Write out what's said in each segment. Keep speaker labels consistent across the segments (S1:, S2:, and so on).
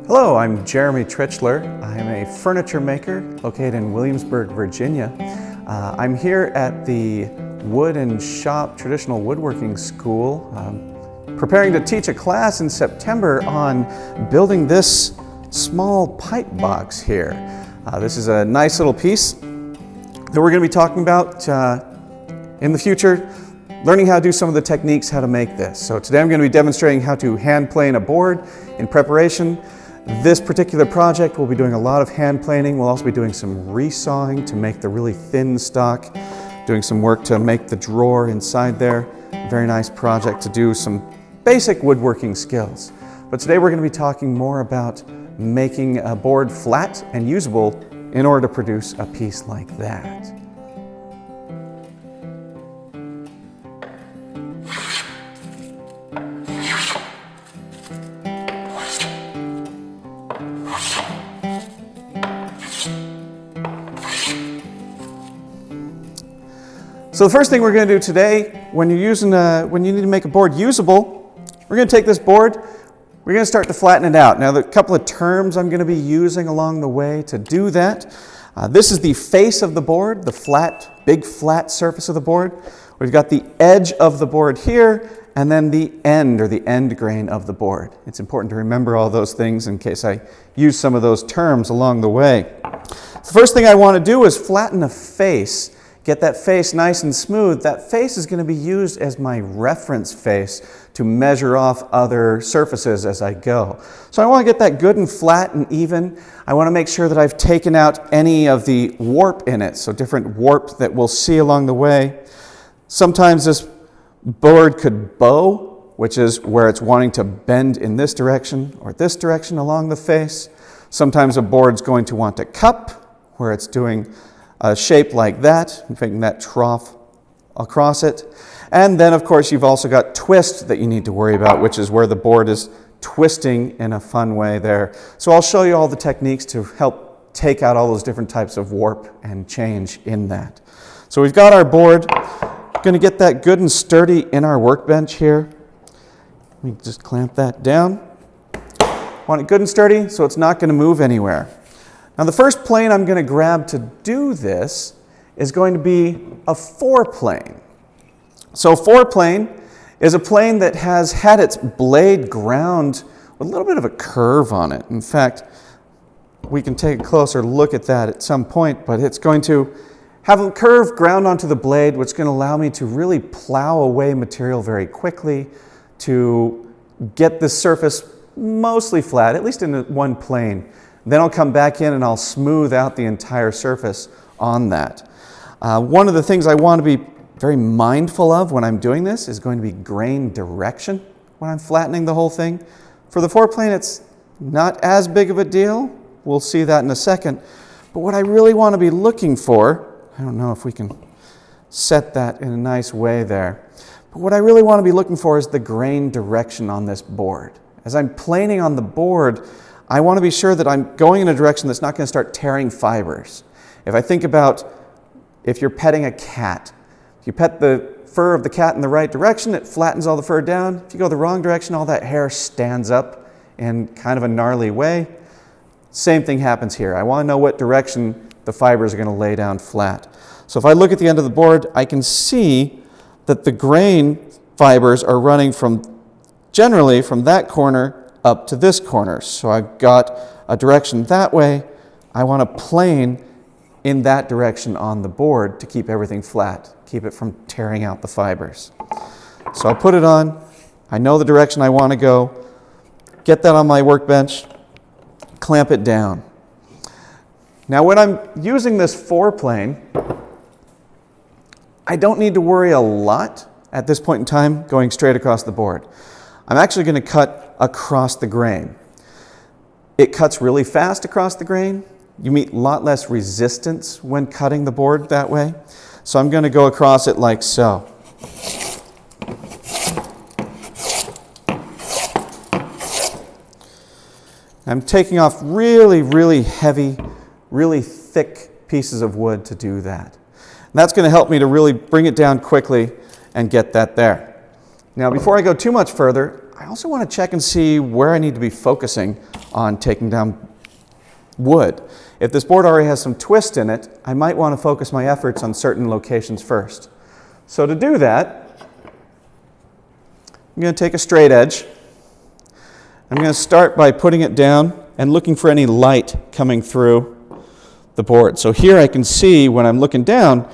S1: Hello, I'm Jeremy Tritchler. I'm a furniture maker located in Williamsburg, Virginia. I'm here at the Wood and Shop Traditional Woodworking School, preparing to teach a class in September on building this small pipe box here. This is a nice little piece that we're going to be talking about in the future, learning how to do some of the techniques how to make this. So today I'm going to be demonstrating how to hand plane a board in preparation. This particular project we'll be doing a lot of hand planing. We'll also be doing some resawing to make the really thin stock, doing some work to make the drawer inside there. Very nice project to do some basic woodworking skills. But today we're going to be talking more about making a board flat and usable in order to produce a piece like that. So the first thing we're going to do today, when you need to make a board usable, we're going to take this board, we're going to start to flatten it out. Now, the couple of terms I'm going to be using along the way to do that. This is the face of the board, the big flat surface of the board. We've got the edge of the board here, and then the end, or the end grain of the board. It's important to remember all those things in case I use some of those terms along the way. The first thing I want to do is flatten a face. Get that face nice and smooth. That face is going to be used as my reference face to measure off other surfaces as I go. So I want to get that good and flat and even. I want to make sure that I've taken out any of the warp in it, so different warp that we'll see along the way. Sometimes this board could bow, which is where it's wanting to bend in this direction or this direction along the face. Sometimes a board's going to want to cup, where it's doing a shape like that, making that trough across it. And then, of course, you've also got twist that you need to worry about, which is where the board is twisting in a fun way there. So I'll show you all the techniques to help take out all those different types of warp and change in that. So we've got our board. Going to get that good and sturdy in our workbench here. Let me just clamp that down. Want it good and sturdy so it's not going to move anywhere. Now the first plane I'm going to grab to do this is going to be a 4-plane. So a 4-plane is a plane that has had its blade ground with a little bit of a curve on it. In fact, we can take a closer look at that at some point, but it's going to have a curve ground onto the blade, which is going to allow me to really plow away material very quickly to get this surface mostly flat, at least in one plane. Then I'll come back in and I'll smooth out the entire surface on that. One of the things I want to be very mindful of when I'm doing this is going to be grain direction when I'm flattening the whole thing. For the 4-plane, it's not as big of a deal. We'll see that in a second. But what I really want to be looking for, I don't know if we can set that in a nice way there, but what I really want to be looking for is the grain direction on this board. As I'm planing on the board, I want to be sure that I'm going in a direction that's not going to start tearing fibers. If I think about if you're petting a cat, if you pet the fur of the cat in the right direction, it flattens all the fur down. If you go the wrong direction, all that hair stands up in kind of a gnarly way. Same thing happens here. I want to know what direction the fibers are going to lay down flat. So if I look at the end of the board, I can see that the grain fibers are running generally from that corner up to this corner. So I've got a direction that way. I want a plane in that direction on the board to keep everything flat, keep it from tearing out the fibers. So I'll put it on. I know the direction I want to go. Get that on my workbench. Clamp it down. Now when I'm using this 4-plane, I don't need to worry a lot at this point in time going straight across the board. I'm actually going to cut across the grain. It cuts really fast across the grain. You meet a lot less resistance when cutting the board that way. So I'm going to go across it like so. I'm taking off really, really heavy, really thick pieces of wood to do that. And that's going to help me to really bring it down quickly and get that there. Now, before I go too much further, I also want to check and see where I need to be focusing on taking down wood. If this board already has some twist in it, I might want to focus my efforts on certain locations first. So to do that, I'm going to take a straight edge. I'm going to start by putting it down and looking for any light coming through the board. So here I can see when I'm looking down,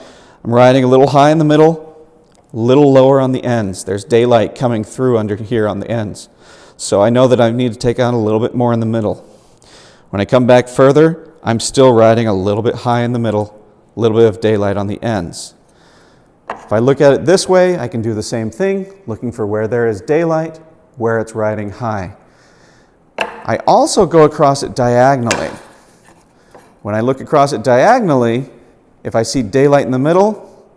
S1: I'm riding a little high in the middle, a little lower on the ends. There's daylight coming through under here on the ends. So I know that I need to take on a little bit more in the middle. When I come back further, I'm still riding a little bit high in the middle, a little bit of daylight on the ends. If I look at it this way, I can do the same thing, looking for where there is daylight, where it's riding high. I also go across it diagonally. When I look across it diagonally, if I see daylight in the middle,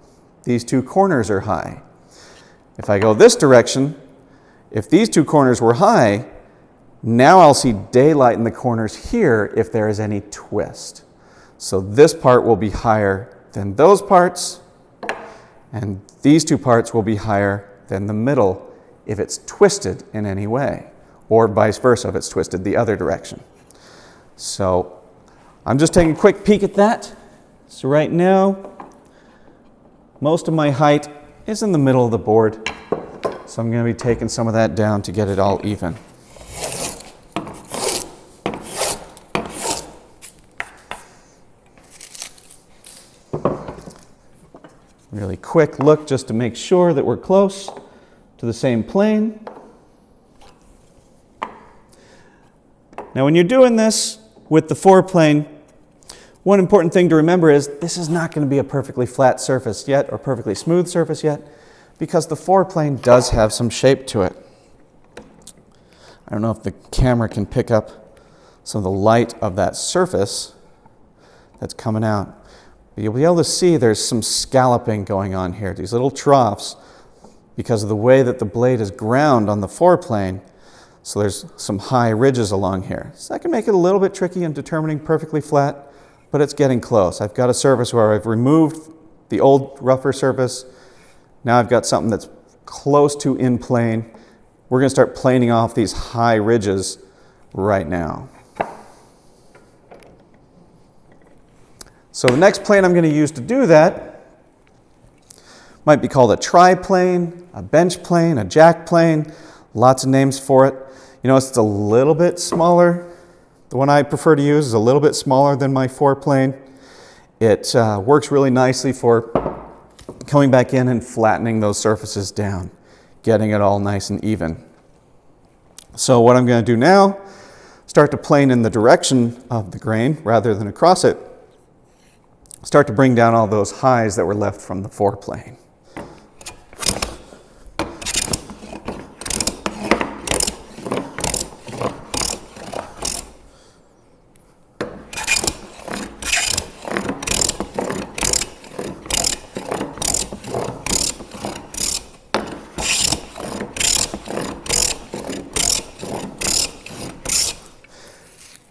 S1: these two corners are high. If I go this direction, if these two corners were high, now I'll see daylight in the corners here if there is any twist. So this part will be higher than those parts, and these two parts will be higher than the middle if it's twisted in any way, or vice versa if it's twisted the other direction. So I'm just taking a quick peek at that. So right now, most of my height is in the middle of the board, so I'm going to be taking some of that down to get it all even. Really quick look just to make sure that we're close to the same plane. Now when you're doing this with the foreplane, one important thing to remember is this is not going to be a perfectly flat surface yet or perfectly smooth surface yet, because the foreplane does have some shape to it. I don't know if the camera can pick up some of the light of that surface that's coming out. You'll be able to see there's some scalloping going on here, these little troughs, because of the way that the blade is ground on the foreplane. So there's some high ridges along here. So that can make it a little bit tricky in determining perfectly flat, but it's getting close. I've got a surface where I've removed the old rougher surface. Now I've got something that's close to in plane. We're going to start planing off these high ridges right now. So the next plane I'm going to use to do that might be called a tri-plane, a bench plane, a jack plane, lots of names for it. You notice it's a little bit smaller. The one I prefer to use is a little bit smaller than my foreplane. It works really nicely for coming back in and flattening those surfaces down, getting it all nice and even. So what I'm going to do now, start to plane in the direction of the grain rather than across it. Start to bring down all those highs that were left from the foreplane.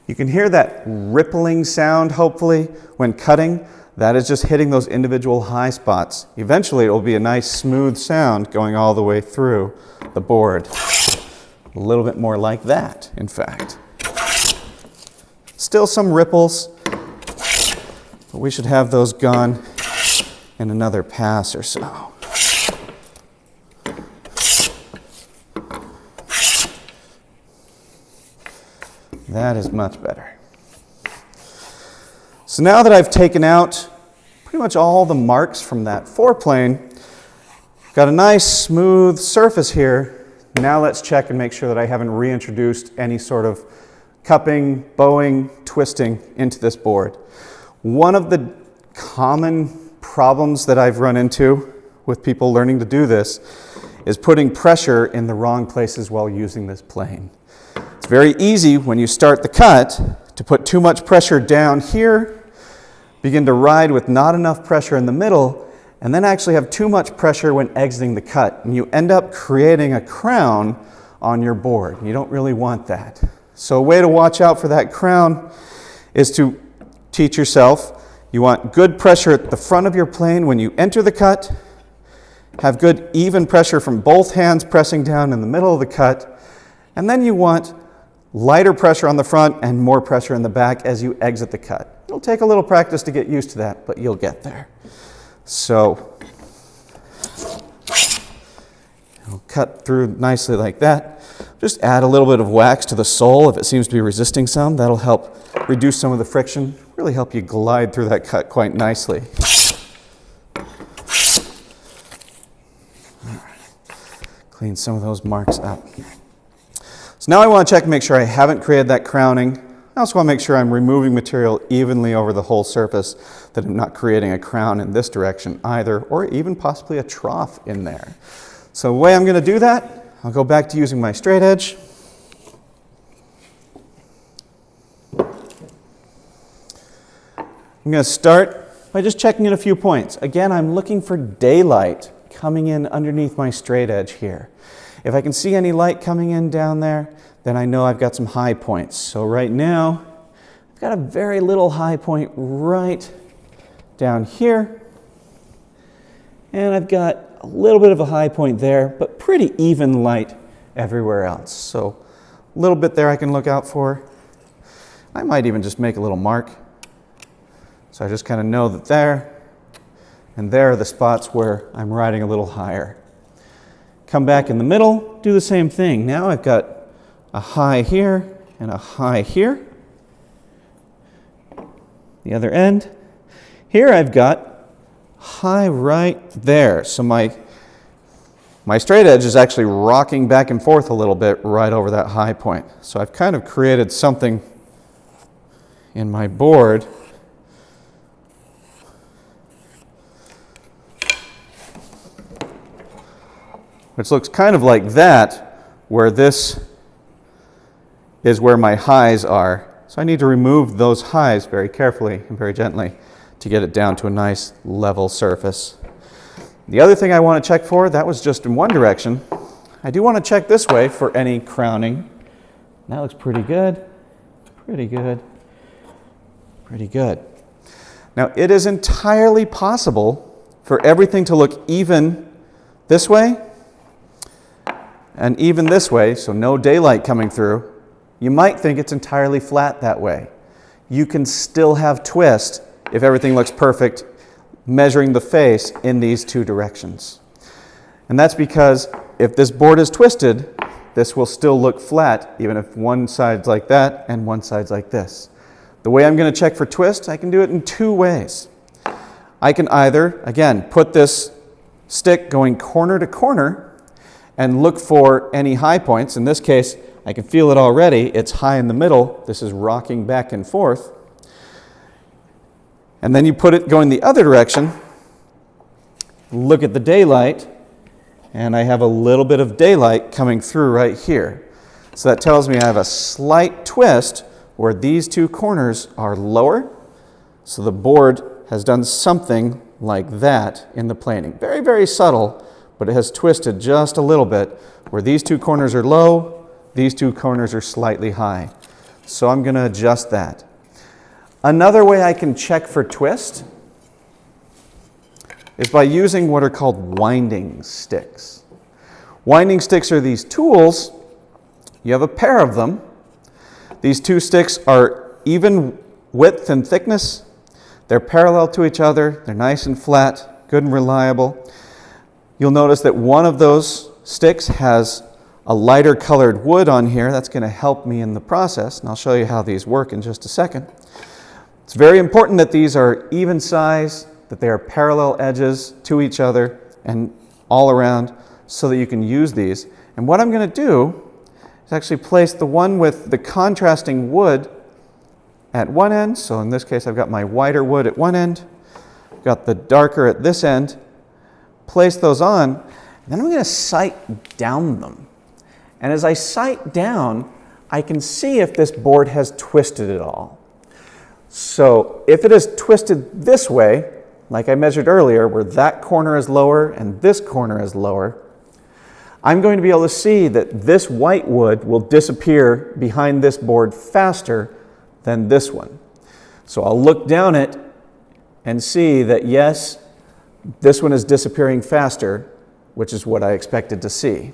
S1: You can hear that rippling sound, hopefully, when cutting. That is just hitting those individual high spots. Eventually, it will be a nice smooth sound going all the way through the board. A little bit more like that, in fact. Still some ripples, but we should have those gone in another pass or so. That is much better. So now that I've taken out pretty much all the marks from that foreplane, got a nice smooth surface here. Now let's check and make sure that I haven't reintroduced any sort of cupping, bowing, twisting into this board. One of the common problems that I've run into with people learning to do this is putting pressure in the wrong places while using this plane. It's very easy when you start the cut to put too much pressure down here, begin to ride with not enough pressure in the middle, and then actually have too much pressure when exiting the cut. And you end up creating a crown on your board. You don't really want that. So a way to watch out for that crown is to teach yourself, you want good pressure at the front of your plane when you enter the cut, have good even pressure from both hands pressing down in the middle of the cut, and then you want lighter pressure on the front and more pressure in the back as you exit the cut. It'll take a little practice to get used to that, but you'll get there. So it'll cut through nicely like that. Just add a little bit of wax to the sole if it seems to be resisting some. That'll help reduce some of the friction, really help you glide through that cut quite nicely. Clean some of those marks up. So now I want to check and make sure I haven't created that crowning. I also want to make sure I'm removing material evenly over the whole surface, that I'm not creating a crown in this direction either, or even possibly a trough in there. So the way I'm going to do that, I'll go back to using my straight edge. I'm going to start by just checking in a few points. Again, I'm looking for daylight coming in underneath my straight edge here. If I can see any light coming in down there, then I know I've got some high points. So right now, I've got a very little high point right down here. And I've got a little bit of a high point there, but pretty even light everywhere else. So a little bit there I can look out for. I might even just make a little mark. So I just kind of know that there and there are the spots where I'm riding a little higher. Come back in the middle, do the same thing. Now I've got a high here and a high here. The other end. Here I've got high right there. So my straight edge is actually rocking back and forth a little bit right over that high point. So I've kind of created something in my board which looks kind of like that, where this is where my highs are. So I need to remove those highs very carefully and very gently to get it down to a nice level surface. The other thing I want to check for, that was just in one direction. I do want to check this way for any crowning. That looks pretty good, pretty good, pretty good. Now it is entirely possible for everything to look even this way and even this way, so no daylight coming through. You might think it's entirely flat that way. You can still have twist if everything looks perfect, measuring the face in these two directions. And that's because if this board is twisted, this will still look flat, even if one side's like that and one side's like this. The way I'm going to check for twist, I can do it in two ways. I can either, again, put this stick going corner to corner and look for any high points. In this case, I can feel it already. It's high in the middle. This is rocking back and forth. And then you put it going the other direction, look at the daylight, and I have a little bit of daylight coming through right here. So that tells me I have a slight twist where these two corners are lower. So the board has done something like that in the planing. Very, very subtle, but it has twisted just a little bit where these two corners are low, these two corners are slightly high. So I'm going to adjust that. Another way I can check for twist is by using what are called winding sticks. Winding sticks are these tools. You have a pair of them. These two sticks are even width and thickness. They're parallel to each other. They're nice and flat, good and reliable. You'll notice that one of those sticks has a lighter colored wood on here. That's going to help me in the process, and I'll show you how these work in just a second. It's very important that these are even size, that they are parallel edges to each other and all around so that you can use these. And what I'm going to do is actually place the one with the contrasting wood at one end. So in this case, I've got my whiter wood at one end, I've got the darker at this end. Place those on, and then I'm going to sight down them. And as I sight down, I can see if this board has twisted at all. So if it is twisted this way, like I measured earlier, where that corner is lower and this corner is lower, I'm going to be able to see that this white wood will disappear behind this board faster than this one. So I'll look down it and see that yes, this one is disappearing faster, which is what I expected to see.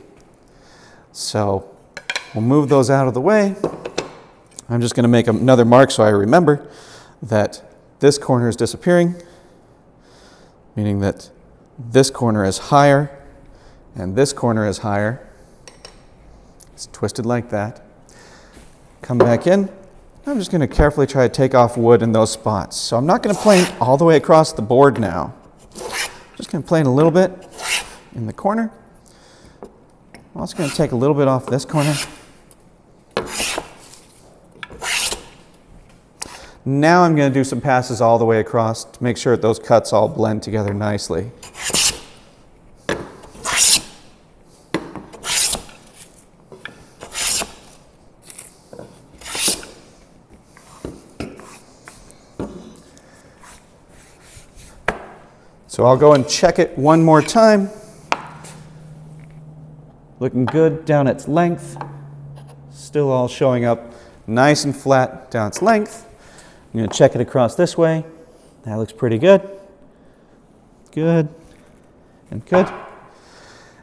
S1: So we'll move those out of the way. I'm just going to make another mark so I remember that this corner is disappearing, meaning that this corner is higher and this corner is higher. It's twisted like that. Come back in. I'm just going to carefully try to take off wood in those spots. So I'm not going to plane all the way across the board now. Just going to plane a little bit in the corner. I'm also going to take a little bit off this corner. Now I'm going to do some passes all the way across to make sure that those cuts all blend together nicely. So I'll go and check it one more time. Looking good down its length. Still all showing up nice and flat down its length. I'm going to check it across this way. That looks pretty good. Good and good.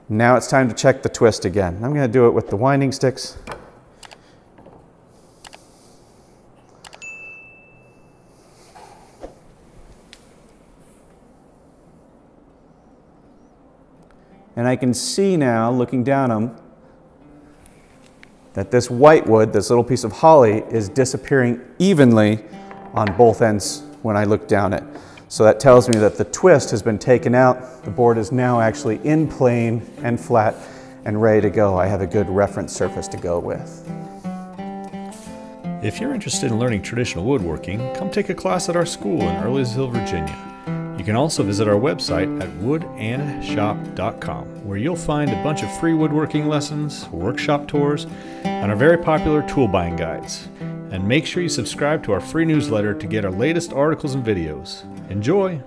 S1: Now it's time to check the twist again. I'm going to do it with the winding sticks. And I can see now, looking down them, that this white wood, this little piece of holly, is disappearing evenly on both ends when I look down it. So that tells me that the twist has been taken out. The board is now actually in plane and flat and ready to go. I have a good reference surface to go with.
S2: If you're interested in learning traditional woodworking, come take a class at our school in Earlysville, Virginia. You can also visit our website at woodandshop.com, where you'll find a bunch of free woodworking lessons, workshop tours, and our very popular tool buying guides. And make sure you subscribe to our free newsletter to get our latest articles and videos. Enjoy!